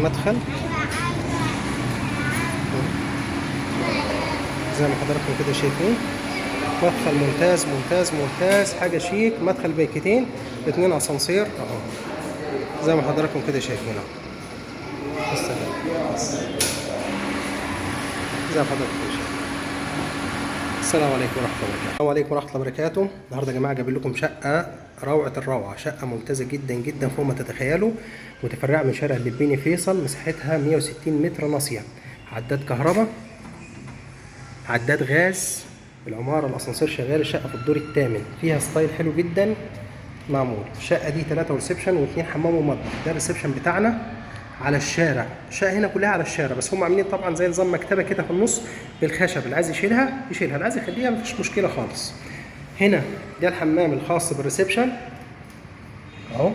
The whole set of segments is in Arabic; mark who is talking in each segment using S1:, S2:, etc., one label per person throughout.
S1: مدخل زي ما حضراتكم كده شايفين. مدخل ممتاز ممتاز ممتاز، حاجه شيك. مدخل بيكتين، 2 اسانسير اهو زي ما حضراتكم كده شايفين اهو. زي ما حضراتكم كده شايفين. السلام عليكم ورحمه الله وبركاته. السلام عليكم ورحمه الله وبركاته. النهارده يا جماعه جايب لكم شقه روعه الروعه، شقه ممتازه جدا جدا فوق ما تتخيلوا، متفرعه من شارع اللبيني فيصل، مساحتها 160 متر ناصيه، عداد كهرباء، عداد غاز، العمارة الأسانسير شغال، الشقة في الدور الثامن، فيها ستايل حلو جدا معمول. الشقة دي 3 ريسبشن و2 حمام ومطبخ. ده الريسبشن بتاعنا على الشارع، الشقة هنا كلها على الشارع، بس هم عاملين طبعا زي نظام مكتبة كده في النص بالخشب، اللي عايز يشيلها يشيلها، اللي عايز يخليها مفيش مشكلة خالص. هنا ده الحمام الخاص بالريسبشن اهو،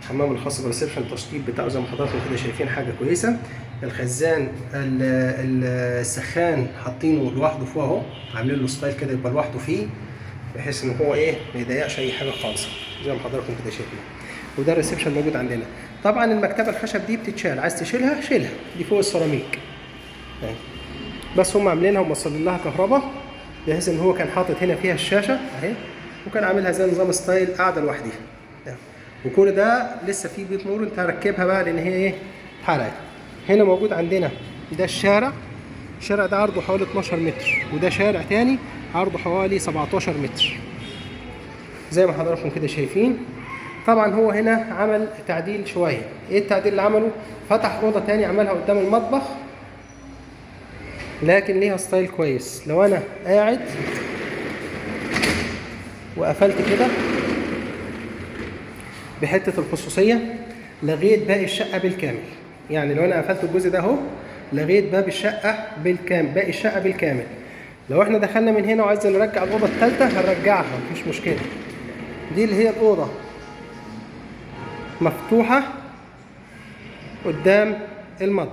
S1: الحمام الخاص بالريسبشن، التشطيب بتاعه زي ما حضراتكم كده شايفين حاجه كويسه. الخزان السخان حاطينه لوحده فوق اهو، عاملين له ستايل كده يبقى لوحده فيه، بحيث ان هو ما يضايقش اي حاجه خالص زي ما حضراتكم كده شايفين. وده الريسبشن موجود عندنا. طبعا المكتبه الخشب دي بتتشال، عايز تشيلها شيلها، دي فوق السيراميك بس هم عاملينها وموصلين لها كهرباء، بحيث ان هو كان حاطط هنا فيها الشاشه اهي، وكان عاملها زي نظام ستايل قاعده لوحدها. وكل ده لسه في بيت نور انت هركبها بقى لان هي اتحرقت. هنا موجود عندنا ده الشارع ده عرضه حوالي 12 متر، وده شارع تاني عرضه حوالي 17 متر زي ما حضراتكم كده شايفين. طبعا هو هنا عمل تعديل شويه. ايه التعديل اللي عمله؟ فتح اوضه تاني عملها قدام المطبخ، لكن ليها ستايل كويس. لو انا قاعد وقفلت كده بحته الخصوصيه، لغيت باقي الشقه بالكامل. يعني لو انا قفلت الجزء ده اهو، لغيت باب الشقه بالكامل، باقي الشقه بالكامل. لو احنا دخلنا من هنا وعايزين نرجع الاوضه الثالثه هنرجعها مفيش مشكله. دي اللي هي الاوضه مفتوحه قدام المطبخ.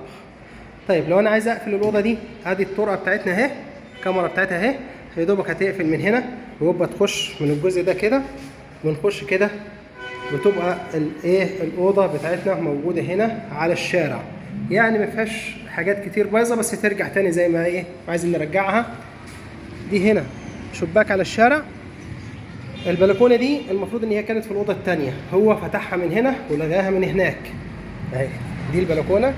S1: طيب لو انا عايز اقفل الاوضه دي، ادي الطرقه بتاعتنا اهي، الكاميرا بتاعتها اهي، يا دوبك هتقفل من هنا ويبقى تخش من الجزء ده كده ونخش كده، بتبقى الاوضه بتاعتنا موجوده هنا على الشارع. يعني ما فيهاش حاجات كتير بايظه، بس ترجع تاني زي ما عايزين نرجعها. دي هنا شباك على الشارع. البلكونه دي المفروض ان هي كانت في الاوضه الثانيه، هو فتحها من هنا ولغاها من هناك اهي. دي البلكونه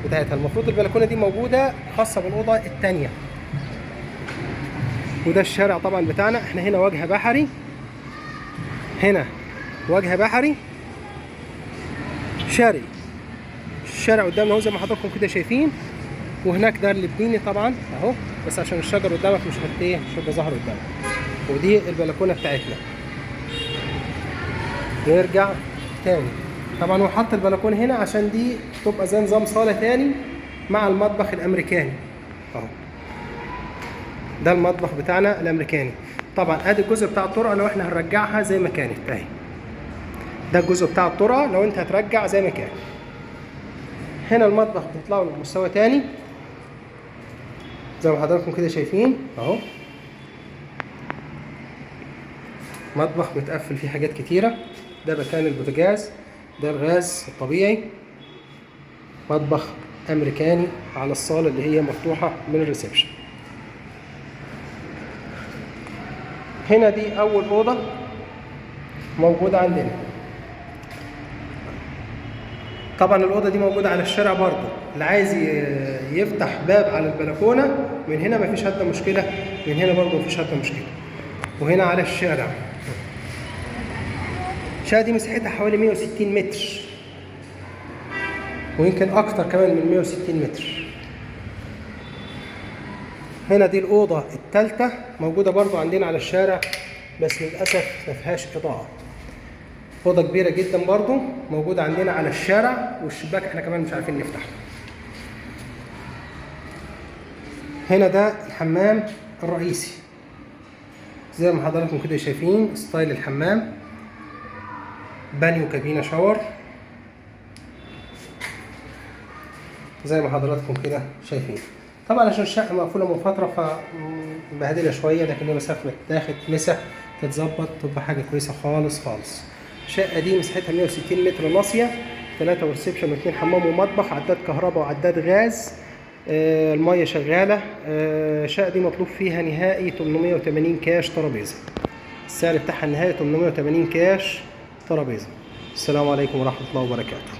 S1: بتاعتها، المفروض البلكونه دي موجوده خاصه بالاوضه الثانيه. وده الشارع طبعا بتاعنا. احنا هنا واجهه بحري، هنا واجهه بحري شرقي، الشارع قدامنا اهو زي ما حضراتكم كده شايفين. وهناك ده اللبيني طبعا اهو، بس عشان الشجر قدامك مش مش هيبقى ظاهر قدامك. ودي البلكونه بتاعتنا. نرجع تاني، طبعا هو حط البلكونه هنا عشان دي تبقى زي نظام صاله تاني مع المطبخ الامريكاني اهو. ده المطبخ بتاعنا الامريكاني. طبعا ادي الجزء بتاع الطرقه لو احنا هنرجعها زي ما كانت اهي. ده الجزء بتاع الطرقه لو انت هترجع زي ما كان. هنا المطبخ بيطلع له مستوى تاني زي ما حضراتكم كده شايفين اهو. مطبخ متقفل فيه حاجات كتيره. ده مكان البوتاجاز، ده الغاز الطبيعي. مطبخ امريكاني على الصاله اللي هي مفتوحه من الريسبشن. هنا دي اول اوضه موجوده عندنا. طبعا الاوضه دي موجوده على الشارع برضه، اللي عايز يفتح باب على البلكونه من هنا مفيش حتى مشكله، من هنا برضه مفيش حتى مشكله. وهنا على الشارع. الشقه دي مساحتها حوالي 160 متر، ويمكن اكتر كمان من 160 متر. هنا دي الاوضه الثالثه موجوده برضه عندنا على الشارع، بس للاسف ما فيهاش اضاءه. اوضه كبيره جدا برضو موجوده عندنا على الشارع، والشباك احنا كمان مش عارفين نفتحه. هنا ده الحمام الرئيسي زي ما حضراتكم كده شايفين. ستايل الحمام بانيو كابينه شاور زي ما حضراتكم كده شايفين. طبعا عشان الشقه مقفوله من فتره فمبهدله شويه، لكن هي مسافه تاخد مسح تتظبط تبقى حاجه كويسه خالص خالص. الشقه دي مساحتها 160 متر ناصيه، 3 وريسبشن و2 حمام ومطبخ، عداد كهرباء وعداد غاز. المية شغالة. الشقة دي مطلوب فيها نهائي 880 كاش ترابيزة. السعر بتاعها النهائي 880 كاش ترابيزة. السلام عليكم ورحمة الله وبركاته.